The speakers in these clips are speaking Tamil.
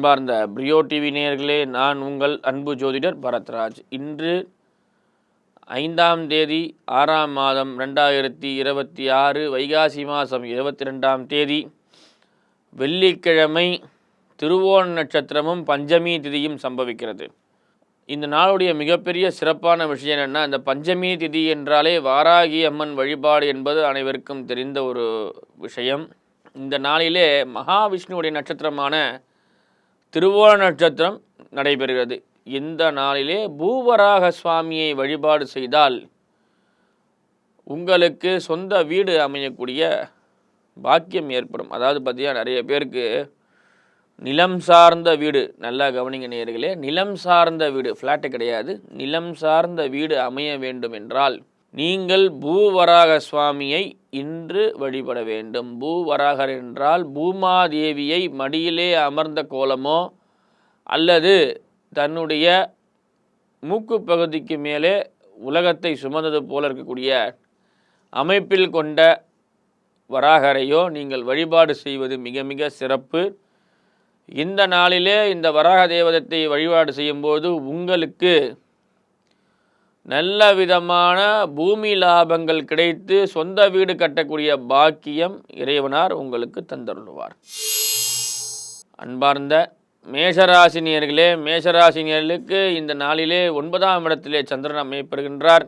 அன்பார்ந்த பிரியோ டிவி நேயர்களே, நான் உங்கள் அன்பு ஜோதிடர் பரத்ராஜ். இன்று 5ஆம் தேதி 6ஆம் மாதம் 2026 வைகாசி மாதம் 22ஆம் தேதி வெள்ளிக்கிழமை. திருவோண நட்சத்திரமும் பஞ்சமி திதியும் சம்பவிக்கிறது. இந்த நாளுடைய மிகப்பெரிய சிறப்பான விஷயம் என்னென்னா, இந்த பஞ்சமி திதி என்றாலே வாராகி அம்மன் வழிபாடு என்பது அனைவருக்கும் தெரிந்த ஒரு விஷயம். இந்த நாளிலே மகாவிஷ்ணுவுடைய நட்சத்திரமான திருவோண நட்சத்திரம் நடைபெறுகிறது. இந்த நாளிலே பூவராக சுவாமியை வழிபாடு செய்தால் உங்களுக்கு சொந்த வீடு அமையக்கூடிய பாக்கியம் ஏற்படும். அதாவது பார்த்தீங்கன்னா, நிறைய பேருக்கு நிலம் சார்ந்த வீடு, நல்லா கவனிங்க நேயர்களே, நிலம் சார்ந்த வீடு, ஃப்ளாட்டு கிடையாது, நிலம் சார்ந்த வீடு அமைய வேண்டும் என்றால் நீங்கள் பூவராக சுவாமியை இன்று வழிபட வேண்டும். பூவராகர் என்றால் பூமாதேவியை மடியிலே அமர்ந்த கோலமோ அல்லது தன்னுடைய மூக்கு பகுதிக்கு மேலே உலகத்தை சுமந்தது போல இருக்கக்கூடிய அமைப்பில் கொண்ட வராகரையோ நீங்கள் வழிபாடு செய்வது மிக மிக சிறப்பு. இந்த நாளிலே இந்த வராக தேவதத்தை வழிபாடு செய்யும்போது உங்களுக்கு நல்ல விதமான பூமி லாபங்கள் கிடைத்து சொந்த வீடு கட்டக்கூடிய பாக்கியம் இறைவனார் உங்களுக்கு தந்தருள்வார். அன்பார்ந்த மேஷராசினியர்களே, மேஷராசினியர்களுக்கு இந்த நாளிலே 9ஆம் இடத்திலே சந்திரன் அமையப்படுகின்றார்.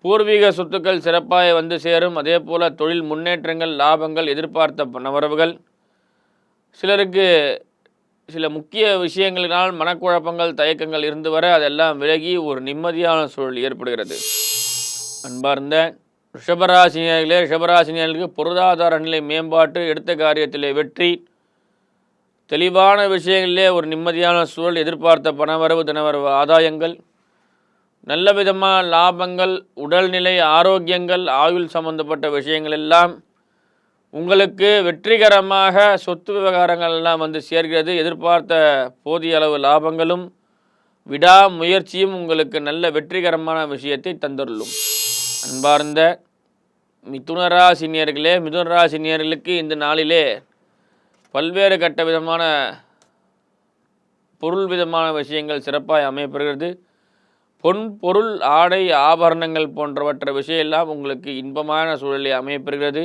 பூர்வீக சொத்துக்கள் சிறப்பாக வந்து சேரும். அதே போல் தொழில் முன்னேற்றங்கள், லாபங்கள், எதிர்பார்த்த பணவரவுகள். சிலருக்கு சில முக்கிய விஷயங்களினால் மனக்குழப்பங்கள், தயக்கங்கள் இருந்து வர அதெல்லாம் விலகி ஒரு நிம்மதியான சூழல் ஏற்படுகிறது. அன்பார்ந்த ரிஷபராசினியர்களே, ரிஷபராசினியர்களுக்கு பொருளாதார நிலை மேம்பாட்டு, எடுத்த காரியத்திலே வெற்றி, தெளிவான விஷயங்களிலே ஒரு நிம்மதியான சூழல், எதிர்பார்த்த பணவரவு, தினவரவு ஆதாயங்கள், நல்ல விதமான லாபங்கள், உடல்நிலை ஆரோக்கியங்கள், ஆயுள் சம்பந்தப்பட்ட விஷயங்கள் எல்லாம் உங்களுக்கு வெற்றிகரமாக சொத்து விவகாரங்கள் எல்லாம் வந்து சேர்கிறது. எதிர்பார்த்த போதிய அளவு லாபங்களும் விடாமுயற்சியும் உங்களுக்கு நல்ல வெற்றிகரமான விஷயத்தை தந்துள்ளும். அன்பார்ந்த மிதுனராசினியர்களே, மிதுனராசினியர்களுக்கு இந்த நாளிலே பல்வேறு கட்ட விதமான விதமான விஷயங்கள் சிறப்பாக அமையப்படுகிறது. பொன் பொருள் ஆடை ஆபரணங்கள் போன்றவற்ற விஷயம் எல்லாம் உங்களுக்கு இன்பமான சூழலை அமையப்படுகிறது.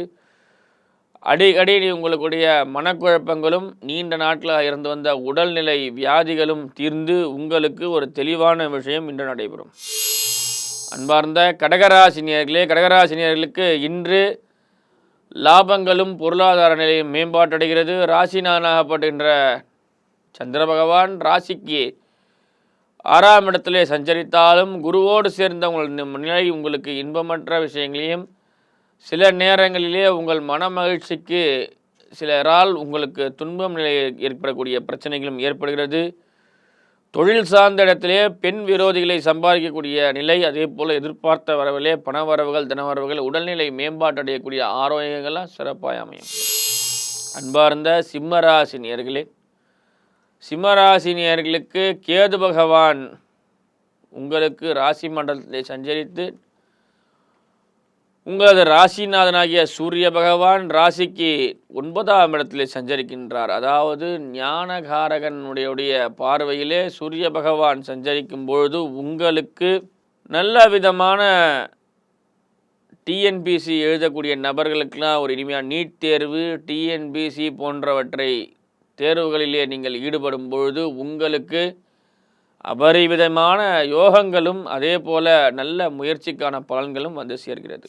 அடிக்கடி உங்களுடைய மனக்குழப்பங்களும் நீண்ட நாட்களாக இருந்து வந்த உடல்நிலை வியாதிகளும் தீர்ந்து உங்களுக்கு ஒரு தெளிவான விஷயம் இன்று நடைபெறும். அன்பார்ந்த கடகராசினியர்களே, கடகராசினியர்களுக்கு இன்று லாபங்களும் பொருளாதார நிலையும் மேம்பாட்டடைகிறது. ராசிநாதனாகப்படுகின்ற சந்திர பகவான் ராசிக்கு 6ஆம் இடத்திலே சஞ்சரித்தாலும் குருவோடு சேர்ந்த உங்கள் நிலை உங்களுக்கு இன்பமற்ற விஷயங்களையும், சில நேரங்களிலே உங்கள் மன மகிழ்ச்சிக்கு சிலரால் உங்களுக்கு துன்பம் நிலை ஏற்படக்கூடிய பிரச்சனைகளும் ஏற்படுகிறது. தொழில் சார்ந்த இடத்திலே பெண் விரோதிகளை சம்பாதிக்கக்கூடிய நிலை, அதே போல் எதிர்பார்த்த வரவிலே பண வரவுகள், தினவரவுகள், உடல்நிலை மேம்பாட்டடையக்கூடிய ஆரோக்கியங்கள்லாம் சிறப்பாக அமையும். அன்பார்ந்த சிம்மராசினியர்களே, சிம்மராசினியர்களுக்கு கேது பகவான் உங்களுக்கு ராசி மண்டலத்திலே சஞ்சரித்து உங்களது ராசிநாதனாகிய சூரிய பகவான் ராசிக்கு 9ஆம் இடத்திலே சஞ்சரிக்கின்றார். அதாவது ஞானகாரகனுடைய பார்வையிலே சூரிய பகவான் சஞ்சரிக்கும் பொழுது உங்களுக்கு நல்ல விதமான டிஎன்பிசி எழுதக்கூடிய நபர்களுக்கெல்லாம் ஒரு இனிமையான நீட் தேர்வு, டிஎன்பிசி போன்றவற்றை தேர்வுகளிலே நீங்கள் ஈடுபடும் பொழுது உங்களுக்கு அபரிவிதமான யோகங்களும் அதே போல நல்ல முயற்சிக்கான பலன்களும் வந்து சேர்கிறது.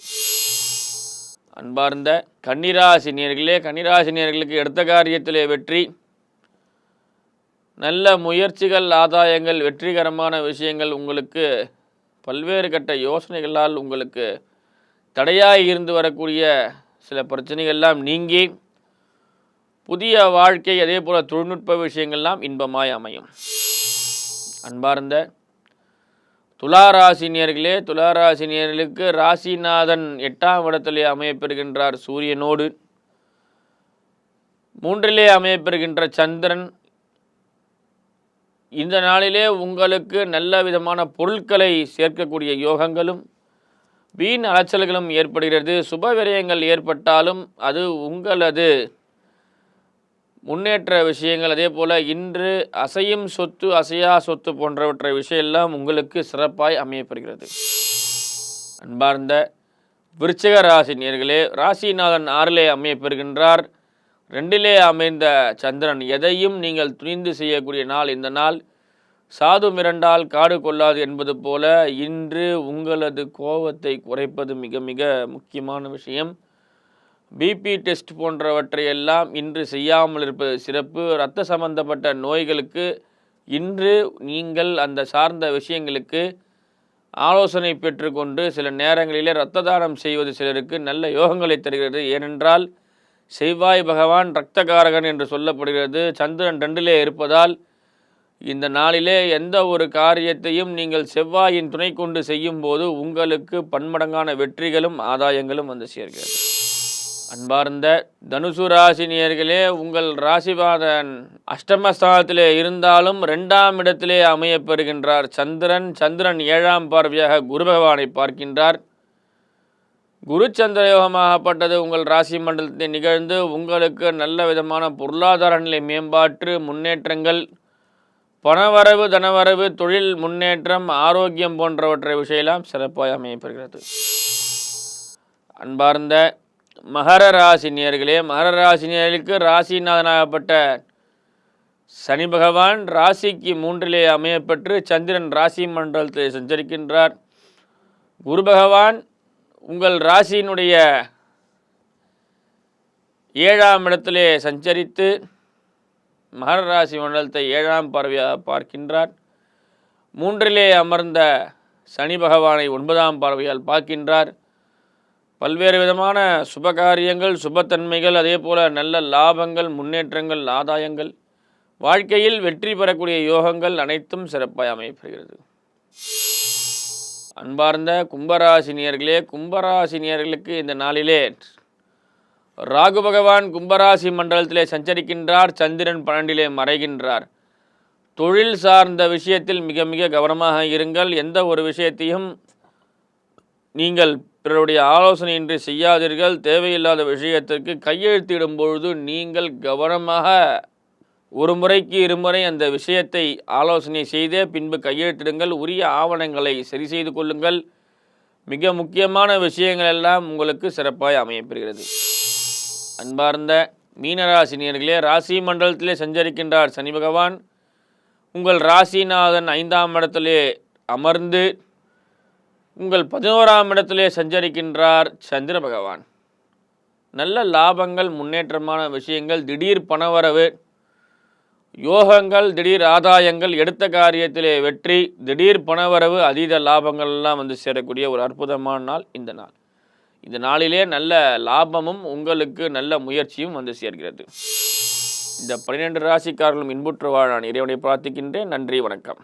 அன்பார்ந்த கன்னிராசினியர்களே, கன்னிராசினியர்களுக்கு எடுத்த காரியத்திலே வெற்றி, நல்ல முயற்சிகள், ஆதாயங்கள், வெற்றிகரமான விஷயங்கள் உங்களுக்கு பல்வேறு கட்ட யோசனைகளால் உங்களுக்கு தடையாய் இருந்து வரக்கூடிய சில பிரச்சனைகள்லாம் நீங்கி புதிய வாழ்க்கை, அதே போல் தொழில்நுட்ப விஷயங்கள்லாம் இன்பமாய் அமையும். அன்பார்ந்த துளாராசினியர்களே, துளாராசினியர்களுக்கு ராசிநாதன் 8ஆம் இடத்திலே அமையப்பெறுகின்றார் சூரியனோடு. 3லே அமையப்பெறுகின்ற சந்திரன் இந்த நாளிலே உங்களுக்கு நல்ல விதமான பொருட்களை சேர்க்கக்கூடிய யோகங்களும் வீண் அலைச்சல்களும் ஏற்படுகிறது. சுப விரயங்கள் ஏற்பட்டாலும் அது உங்களது முன்னேற்ற விஷயங்கள், அதே போல் இன்று அசையும் சொத்து அசையா சொத்து போன்றவற்றை விஷயமெல்லாம் உங்களுக்கு சிறப்பாய் அமையப்பெறுகிறது. அன்பார்ந்த விருச்சிக ராசி நேயர்களே, ராசிநாதன் 6லே அமையப்பெறுகின்றார். 2லே அமைந்த சந்திரன். எதையும் நீங்கள் துணிந்து செய்யக்கூடிய நாள் இந்த நாள். சாது மிரண்டால் காடு கொள்ளாது என்பது போல இன்று உங்களது கோபத்தை குறைப்பது மிக மிக முக்கியமான விஷயம். பிபி டெஸ்ட் போன்றவற்றையெல்லாம் இன்று செய்யாமல் இருப்பது சிறப்பு. இரத்த சம்பந்தப்பட்ட நோய்களுக்கு இன்று நீங்கள் அந்த சார்ந்த விஷயங்களுக்கு ஆலோசனை பெற்றுக்கொண்டு சில நேரங்களிலே இரத்த தானம் செய்வது சிலருக்கு நல்ல யோகங்களை தருகிறது. ஏனென்றால் செவ்வாய் பகவான் இரத்தகாரகன் என்று சொல்லப்படுகிறது. சந்திரன் 2லே இருப்பதால் இந்த நாளிலே எந்த ஒரு காரியத்தையும் நீங்கள் செவ்வாயின் துணை கொண்டு செய்யும் போது உங்களுக்கு பன்மடங்கான வெற்றிகளும் ஆதாயங்களும் வந்து சேர்கிறது. அன்பார்ந்த தனுசு ராசி நேயர்களே, உங்கள் ராசிபாதன் அஷ்டமஸ்தானத்திலே இருந்தாலும் 2ஆம் இடத்திலே அமையப்பெறுகின்றார் சந்திரன். 7ஆம் பார்வையாக குரு பகவானை பார்க்கின்றார். குரு சந்திர யோகமாகப்பட்டது உங்கள் ராசி மண்டலத்தில் நிகழ்ந்து உங்களுக்கு நல்ல விதமான பொருளாதார நிலை மேம்பாட்டு முன்னேற்றங்கள், பணவரவு தனவரவு, தொழில் முன்னேற்றம், ஆரோக்கியம் போன்றவற்றை விஷயமெல்லாம் சிறப்பாக அமையப்பெறுகிறது. அன்பார்ந்த மகர ராசி நேயர்களே, மகர ராசி நேயர்களுக்கு ராசிநாதனாகப்பட்ட சனி பகவான் ராசிக்கு 3லே அமையப்பெற்று சந்திரன் ராசி மண்டலத்தில் சஞ்சரிக்கின்றார். குரு பகவான் உங்கள் ராசியினுடைய 7ஆம் இடத்திலே சஞ்சரித்து மகர ராசி மண்டலத்தை 7ஆம் பார்வையாக பார்க்கின்றார். 3லே அமர்ந்த சனி பகவானை 9ஆம் பார்வையால் பார்க்கின்றார். பல்வேறு விதமான சுபகாரியங்கள், சுபத்தன்மைகள், அதே போல் நல்ல லாபங்கள், முன்னேற்றங்கள், ஆதாயங்கள், வாழ்க்கையில் வெற்றி பெறக்கூடிய யோகங்கள் அனைத்தும் சிறப்பாக அமையப்படுகிறது. அன்பார்ந்த கும்பராசினியர்களே, கும்பராசினியர்களுக்கு இந்த நாளிலே ராகு பகவான் கும்பராசி மண்டலத்திலே சஞ்சரிக்கின்றார். சந்திரன் 12லே மறைகின்றார். தொழில் சார்ந்த விஷயத்தில் மிக மிக கவனமாக இருங்கள். எந்த ஒரு விஷயத்தையும் நீங்கள் பிறருடைய ஆலோசனையின்றி செய்யாதீர்கள். தேவையில்லாத விஷயத்திற்கு கையெழுத்திடும் பொழுது நீங்கள் கவனமாக ஒரு முறைக்கு இருமுறை அந்த விஷயத்தை ஆலோசனை செய்தே பின்பு கையெழுத்திடுங்கள். உரிய ஆவணங்களை சரி செய்து கொள்ளுங்கள். மிக முக்கியமான விஷயங்கள் எல்லாம் உங்களுக்கு சிறப்பாக அமையப்பெறுகிறது. அன்பார்ந்த மீனராசினியர்களே, ராசி மண்டலத்திலே சஞ்சரிக்கின்றார் சனி பகவான். உங்கள் ராசிநாதன் 5ஆம் இடத்திலே அமர்ந்து உங்கள் 11ஆம் இடத்திலே சஞ்சரிக்கின்றார் சந்திர பகவான். நல்ல லாபங்கள், முன்னேற்றமான விஷயங்கள், திடீர் பணவரவு, யோகங்கள், திடீர் ஆதாயங்கள், எடுத்த காரியத்திலே வெற்றி, திடீர் பணவரவு, அதீத லாபங்கள் எல்லாம் வந்து சேரக்கூடிய ஒரு அற்புதமான நாள் இந்த நாள். இந்த நாளிலே நல்ல லாபமும் உங்களுக்கு நல்ல முயற்சியும் வந்து சேர்கிறது. இந்த 12 ராசிக்காரர்களும் இன்புற்று வாழ நான் இறைவனை பிரார்த்திக்கின்றேன். நன்றி, வணக்கம்.